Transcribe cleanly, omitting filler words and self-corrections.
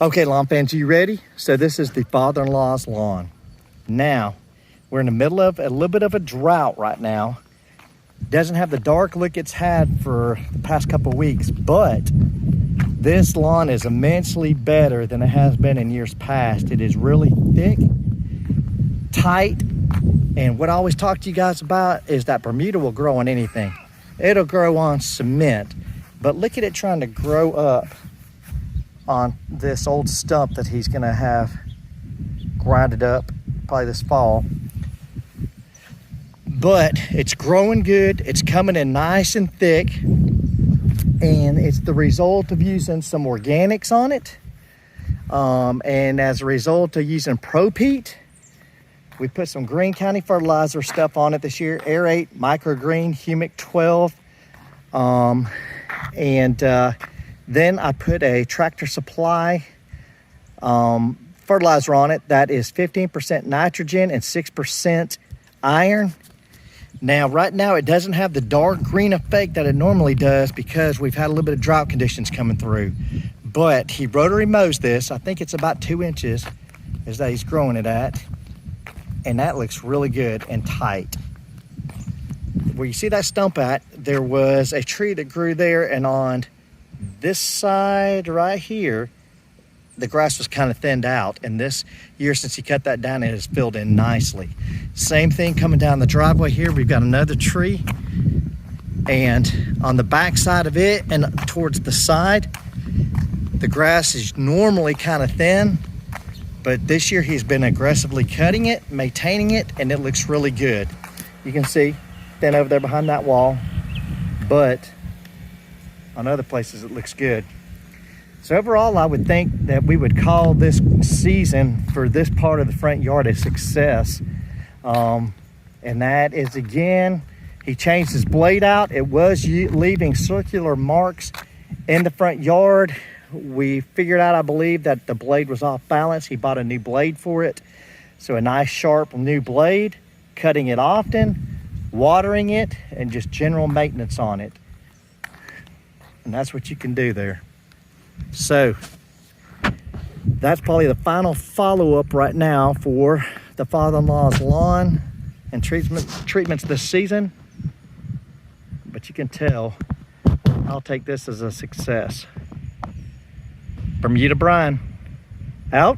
Okay, lawn fans, you ready? So this is the father-in-law's lawn. Now, we're in the middle of a little bit of a drought right now. Doesn't have the dark look it's had for the past couple weeks, but this lawn is immensely better than it has been in years past. It is really thick, tight, and what I always talk to you guys about is that Bermuda will grow on anything. It'll grow on cement, but look at it trying to grow up on this old stump that he's gonna have grinded up probably this fall. But it's growing good, it's coming in nice and thick, and it's the result of using some organics on it. And as a result of using Pro-Peat, we put some Green County fertilizer stuff on it this year, Aerate, Microgreen, Humic 12, then I put a Tractor Supply fertilizer on it that is 15% nitrogen and 6% iron. Now, right now, it doesn't have the dark green effect that it normally does because we've had a little bit of drought conditions coming through. But he rotary mows this. I think it's about 2 inches is that he's growing it at. And that looks really good and tight. Where you see that stump at, there was a tree that grew there, and on this side right here, the grass was kind of thinned out, and this year since he cut that down, it has filled in nicely. Same thing coming down the driveway here. We've got another tree, and on the back side of it and towards the side, the grass is normally kind of thin, but this year he's been aggressively cutting it, maintaining it, and it looks really good. You can see thin over there behind that wall, but on other places it looks good. So overall, I would think that we would call this season for this part of the front yard a success. And that is, again, he changed his blade out. It was leaving circular marks in the front yard. We figured out, I believe, that the blade was off balance. He bought a new blade for it. So a nice sharp new blade, cutting it often, watering it, and just general maintenance on it. And that's what you can do there. So that's probably the final follow-up right now for the father-in-law's lawn and treatments this season. But you can tell I'll take this as a success. Bermuda Brian, out.